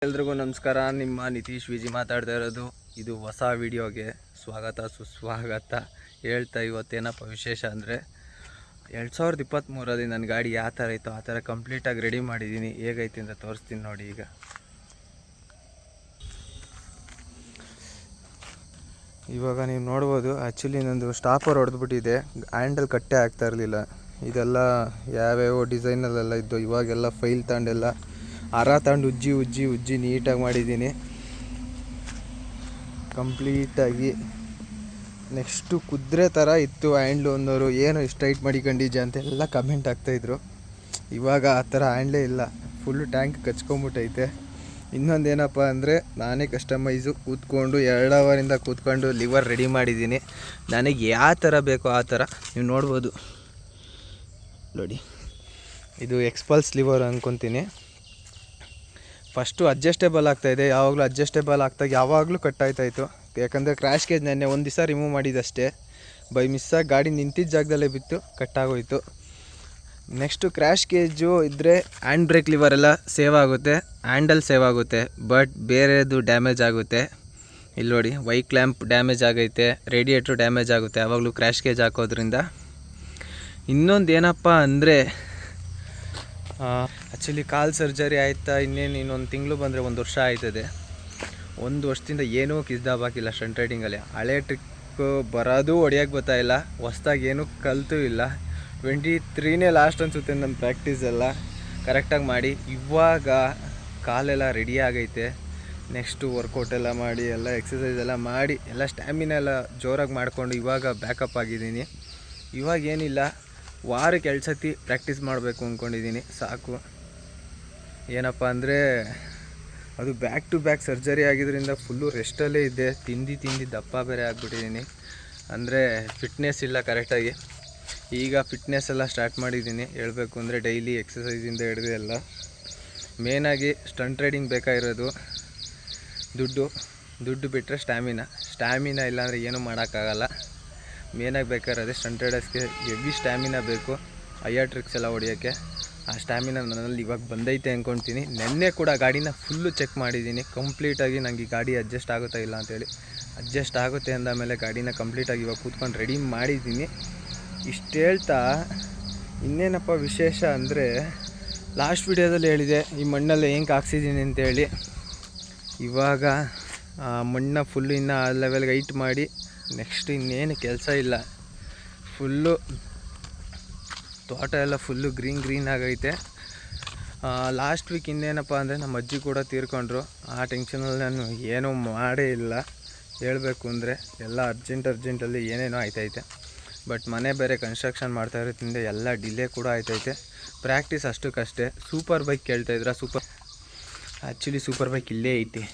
ಎಲ್ರಿಗೂ ನಮಸ್ಕಾರ. ನಿಮ್ಮ ನಿತೀಶ್ ವಿಜಿ ಮಾತಾಡ್ತಾ ಇರೋದು. ಇದು ಹೊಸ ವಿಡಿಯೋಗೆ ಸ್ವಾಗತ ಸುಸ್ವಾಗತ ಹೇಳ್ತಾ ಇವತ್ತೇನಪ್ಪ ವಿಶೇಷ ಅಂದರೆ 2023ರಲ್ಲಿ ನನ್ನ ಗಾಡಿ ಯಾವ ಥರ ಇತ್ತು ಆ ಥರ ಕಂಪ್ಲೀಟಾಗಿ ರೆಡಿ ಮಾಡಿದ್ದೀನಿ. ಹೇಗೈತಿ ಅಂತ ತೋರಿಸ್ತೀನಿ ನೋಡಿ. ಇವಾಗ ನೀವು ನೋಡ್ಬೋದು, ಆ್ಯಕ್ಚುಲಿ ನಂದು ಸ್ಟಾಪರ್ ಹೊಡೆದ್ಬಿಟ್ಟಿದೆ, ಹ್ಯಾಂಡಲ್ ಕಟ್ಟೆ ಆಗ್ತಾ ಇರಲಿಲ್ಲ. ಇದೆಲ್ಲ ಯಾವ್ಯಾವ ಡಿಸೈನಲ್ಲೆಲ್ಲ ಇದ್ದು ಇವಾಗೆಲ್ಲ ಫೈಲ್ ತಗೊಂಡೆಲ್ಲ ತಗೊಂಡು ಉಜ್ಜಿ ನೀಟಾಗಿ ಮಾಡಿದ್ದೀನಿ ಕಂಪ್ಲೀಟಾಗಿ. ನೆಕ್ಸ್ಟು ಕುದುರೆ ಥರ ಇತ್ತು ಹ್ಯಾಂಡ್ಲು ಅನ್ನೋರು, ಏನು ಸ್ಟ್ರೈಟ್ ಮಾಡಿಕೊಂಡಿದ್ದೆ ಅಂತೆಲ್ಲ ಕಮೆಂಟ್ ಆಗ್ತಾಯಿದ್ರು. ಇವಾಗ ಆ ಥರ ಹ್ಯಾಂಡ್ಲೇ ಇಲ್ಲ, ಫುಲ್ಲು ಟ್ಯಾಂಕ್ ಕಚ್ಕೊಂಬಿಟ್ಟೈತೆ. ಇನ್ನೊಂದೇನಪ್ಪ ಅಂದರೆ ನಾನೇ ಕಸ್ಟಮೈಸು ಕೂತ್ಕೊಂಡು 2 ಅವರಿಂದ ಕೂತ್ಕೊಂಡು ಲಿವರ್ ರೆಡಿ ಮಾಡಿದ್ದೀನಿ. ನನಗೆ ಯಾವ ಥರ ಬೇಕೋ ಆ ಥರ ನೀವು ನೋಡ್ಬೋದು ನೋಡಿ. ಇದು ಎಕ್ಸ್ಪಲ್ಸ್ ಲಿವರ್ ಅಂದ್ಕೊತೀನಿ. ಫಸ್ಟು ಅಡ್ಜಸ್ಟೇಬಲ್ ಆಗ್ತಾಯಿದೆ, ಯಾವಾಗಲೂ ಅಡ್ಜಸ್ಟೇಬಲ್ ಆಗ್ತಾಗ ಯಾವಾಗಲೂ ಕಟ್ಟಾಯ್ತಾಯಿತ್ತು. ಯಾಕಂದರೆ ಕ್ರ್ಯಾಶ್ ಕೇಜ್ ನೆನ್ನೆ ಒಂದು ದಿವಸ ರಿಮೂವ್ ಮಾಡಿದ್ದಷ್ಟೇ, ಬೈ ಮಿಸ್ಸಾಗಿ ಗಾಡಿ ನಿಂತಿದ್ದ ಜಾಗದಲ್ಲೇ ಬಿತ್ತು, ಕಟ್ಟಾಗೋಯ್ತು. ನೆಕ್ಸ್ಟು ಕ್ರ್ಯಾಶ್ ಕೇಜು ಇದ್ದರೆ ಹ್ಯಾಂಡ್ ಬ್ರೇಕ್ ಲಿವರ್ ಎಲ್ಲ ಸೇವ್ ಆಗುತ್ತೆ, ಹ್ಯಾಂಡಲ್ ಸೇವ್ ಆಗುತ್ತೆ, ಬಟ್ ಬೇರೆದು ಡ್ಯಾಮೇಜ್ ಆಗುತ್ತೆ. ಇಲ್ಲಿ ನೋಡಿ, ವೈಕ್ ಲ್ಯಾಂಪ್ ಡ್ಯಾಮೇಜ್ ಆಗೈತೆ, ರೇಡಿಯೇಟ್ರು ಡ್ಯಾಮೇಜ್ ಆಗುತ್ತೆ ಯಾವಾಗಲೂ ಕ್ರ್ಯಾಶ್ ಕೇಜ್ ಹಾಕೋದ್ರಿಂದ. ಇನ್ನೊಂದು ಏನಪ್ಪ ಅಂದರೆ ಆ್ಯಕ್ಚುಲಿ ಕಾಲ್ ಸರ್ಜರಿ ಆಯಿತಾ, ಇನ್ನೊಂದು ತಿಂಗಳು ಬಂದರೆ 1 ವರ್ಷ ಆಯ್ತದೆ. 1 ವರ್ಷದಿಂದ ಏನೂ ಕಿಸ್ದಾಬಾಕಿಲ್ಲ ಸ್ಟಂಟ್ ರೈಡಿಂಗಲ್ಲಿ. ಹಳೆ ಟ್ರಿಕ್ ಬರೋದು ಹೊಡಿಯೋಕ್ಕೆ ಬರ್ತಾಯಿಲ್ಲ, ಹೊಸ್ದಾಗಿ ಏನೂ ಕಲಿತೂ ಇಲ್ಲ. 23ನೇ ಲಾಸ್ಟ್ ಅನಿಸುತ್ತೆ ನನ್ನ ಪ್ರಾಕ್ಟೀಸ್ ಎಲ್ಲ ಕರೆಕ್ಟಾಗಿ ಮಾಡಿ. ಇವಾಗ ಕಾಲೆಲ್ಲ ರೆಡಿ ಆಗೈತೆ. ನೆಕ್ಸ್ಟು ವರ್ಕೌಟ್ ಎಲ್ಲ ಮಾಡಿ, ಎಲ್ಲ ಎಕ್ಸಸೈಸ್ ಎಲ್ಲ ಮಾಡಿ, ಎಲ್ಲ ಸ್ಟ್ಯಾಮಿನ ಎಲ್ಲ ಜೋರಾಗಿ ಮಾಡಿಕೊಂಡು ಇವಾಗ ಬ್ಯಾಕಪ್ ಆಗಿದ್ದೀನಿ. ಇವಾಗ ಏನಿಲ್ಲ, ವಾರಕ್ಕೆ 2 ಸತಿ ಪ್ರಾಕ್ಟೀಸ್ ಮಾಡಬೇಕು ಅಂದ್ಕೊಂಡಿದ್ದೀನಿ, ಸಾಕು. ಏನಪ್ಪ ಅಂದರೆ ಅದು ಬ್ಯಾಕ್ ಟು ಬ್ಯಾಕ್ ಸರ್ಜರಿ ಆಗಿದ್ದರಿಂದ ಫುಲ್ಲು ರೆಸ್ಟಲ್ಲೇ ಇದ್ದೆ. ತಿಂದು ದಪ್ಪ ಬೇರೆ ಆಗಿಬಿಟ್ಟಿದ್ದೀನಿ. ಅಂದರೆ ಫಿಟ್ನೆಸ್ ಇಲ್ಲ ಕರೆಕ್ಟಾಗಿ. ಈಗ ಫಿಟ್ನೆಸ್ ಎಲ್ಲ ಸ್ಟಾರ್ಟ್ ಮಾಡಿದ್ದೀನಿ. ಹೇಳಬೇಕು ಅಂದರೆ ಡೈಲಿ ಎಕ್ಸಸೈಸಿಂದ ಹಿಡಿದು ಎಲ್ಲ. ಮೇನಾಗಿ ಸ್ಟಂಟ್ ರೈಡಿಂಗ್ ಬೇಕಾಗಿರೋದು ದುಡ್ಡು ಬಿಟ್ಟರೆ ಸ್ಟ್ಯಾಮಿನಾ ಇಲ್ಲಾಂದರೆ ಏನೂ ಮಾಡೋಕ್ಕಾಗಲ್ಲ. ಮೇನಾಗಿ ಬೇಕಾಗಿರೋದೇ ಸ್ಟಂಟ್ ರೈಡರ್ಸ್ಗೆ ಹೆವಿ ಸ್ಟ್ಯಾಮಿನಾ ಬೇಕು, ಹೈಯರ್ ಟ್ರಿಕ್ಸ್ ಎಲ್ಲ ಹೊಡಿಯೋಕ್ಕೆ. ಆ ಸ್ಟ್ಯಾಮಿನಾ ನನ್ನಲ್ಲಿ ಇವಾಗ ಬಂದೈತೆ ಅಂದ್ಕೊಳ್ತೀನಿ. ನೆನ್ನೆ ಕೂಡ ಗಾಡಿನ ಫುಲ್ಲು ಚೆಕ್ ಮಾಡಿದ್ದೀನಿ ಕಂಪ್ಲೀಟಾಗಿ. ನನಗೆ ಈ ಗಾಡಿ ಅಡ್ಜಸ್ಟ್ ಆಗುತ್ತಾ ಇಲ್ಲ ಅಂತೇಳಿ. ಅಡ್ಜಸ್ಟ್ ಆಗುತ್ತೆ ಅಂದಮೇಲೆ ಗಾಡಿನ ಕಂಪ್ಲೀಟಾಗಿ ಇವಾಗ ಕೂತ್ಕೊಂಡು ರೆಡಿ ಮಾಡಿದ್ದೀನಿ. ಇಷ್ಟು ಹೇಳ್ತಾ ಇನ್ನೇನಪ್ಪ ವಿಶೇಷ ಅಂದರೆ, ಲಾಸ್ಟ್ ವಿಡಿಯೋದಲ್ಲಿ ಹೇಳಿದೆ ಈ ಮಣ್ಣಲ್ಲಿ ಹೆಂಗೆ ಹಾಕ್ಸಿದ್ದೀನಿ ಅಂತೇಳಿ. ಇವಾಗ ಮಣ್ಣ ಫುಲ್ಲು ಇನ್ನೂ ಆ ಲೆವೆಲ್ಗೆ ಹೈಟ್ ಮಾಡಿ, ನೆಕ್ಸ್ಟ್ ಇನ್ನೇನು ಕೆಲಸ ಇಲ್ಲ. ಫುಲ್ಲು ತೋಟ ಎಲ್ಲ ಫುಲ್ಲು ಗ್ರೀನ್ ಆಗೈತೆ. ಲಾಸ್ಟ್ ವೀಕ್ ಇನ್ನೇನಪ್ಪ ಅಂದರೆ ನಮ್ಮ ಅಜ್ಜಿ ಕೂಡ ತೀರ್ಕೊಂಡ್ರು. ಆ ಟೆನ್ಷನಲ್ಲಿ ನಾನು ಏನೂ ಮಾಡೇ ಇಲ್ಲ. ಹೇಳಬೇಕು ಅಂದರೆ ಎಲ್ಲ ಅರ್ಜೆಂಟಲ್ಲಿ ಏನೇನೋ ಆಯ್ತೈತೆ. ಬಟ್ ಮನೆ ಬೇರೆ ಕನ್ಸ್ಟ್ರಕ್ಷನ್ ಮಾಡ್ತಾ ಇರೋದ್ರಿಂದ ಎಲ್ಲ ಡಿಲೇ ಕೂಡ ಆಯ್ತೈತೆ. ಪ್ರಾಕ್ಟೀಸ್ ಅಷ್ಟಕ್ಕಷ್ಟೇ. ಸೂಪರ್ ಬೈಕ್ ಕೇಳ್ತಾಯಿದ್ರ? ಆ್ಯಕ್ಚುಲಿ ಸೂಪರ್ ಬೈಕ್ ಇಲ್ಲೇ ಐತಿ.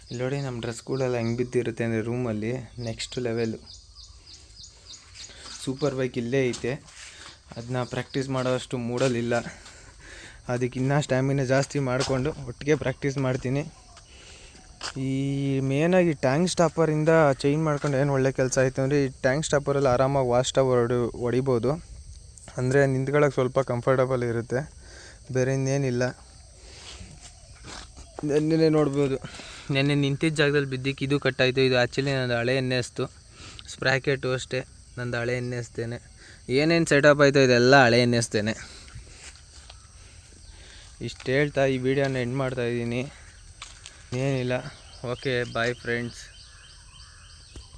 ಇಲ್ಲಿ ನೋಡಿ, ನಮ್ಮ ಡ್ರೆಸ್ಗಳೆಲ್ಲ ಹೆಂಗೆ ಬಿದ್ದಿರುತ್ತೆ ಅಂದರೆ ರೂಮಲ್ಲಿ ನೆಕ್ಸ್ಟ್ ಲೆವೆಲು. ಸೂಪರ್ ಬೈಕ್ ಇಲ್ಲೇ ಐತೆ. ಅದನ್ನ ಪ್ರಾಕ್ಟೀಸ್ ಮಾಡೋಷ್ಟು ಮೂಡಲಿಲ್ಲ. ಅದಕ್ಕೆ ಇನ್ನೂ ಸ್ಟ್ಯಾಮಿನಾ ಜಾಸ್ತಿ ಮಾಡಿಕೊಂಡು ಒಟ್ಟಿಗೆ ಪ್ರಾಕ್ಟೀಸ್ ಮಾಡ್ತೀನಿ. ಈ ಮೇನಾಗಿ ಟ್ಯಾಂಕ್ ಸ್ಟಾಪರಿಂದ ಚೇಂಜ್ ಮಾಡ್ಕೊಂಡು ಏನು ಒಳ್ಳೆ ಕೆಲಸ ಆಯಿತು ಅಂದರೆ, ಈ ಟ್ಯಾಂಕ್ ಸ್ಟಾಪರಲ್ಲಿ ಆರಾಮಾಗಿ ವಾಶ್ ಟವರ್ ಹೊಡಿಬೋದು. ಅಂದರೆ ನಿಂತ್ಕೊಳ್ಳೋಕೆ ಸ್ವಲ್ಪ ಕಂಫರ್ಟಬಲ್ ಇರುತ್ತೆ, ಬೇರೆ ಇನ್ನೇನಿಲ್ಲ. ನೆನ್ನೆ ನೋಡ್ಬೋದು, ನೆನ್ನೆ ನಿಂತಿದ್ದ ಜಾಗದಲ್ಲಿ ಬಿದ್ದಿಕ್ಕೆ ಇದು ಕಟ್ಟಾಯಿತು. ಇದು ಆ್ಯಕ್ಚುಲಿ ನಂದು ಹಳೆ NS ಸ್ಪ್ರಾಕೆಟು ಅಷ್ಟೇ, ನಂದು ಹಳೆ NS. ಏನೇನು ಸೆಟಪ್ ಆಯಿತು ಇದೆಲ್ಲ ಹಳೆ NS. ಇಷ್ಟು ಹೇಳ್ತಾ ಈ ವಿಡಿಯೋನ ಎಂಡ್ ಮಾಡ್ತಾಯಿದ್ದೀನಿ. ಏನಿಲ್ಲ. Okay, bye friends.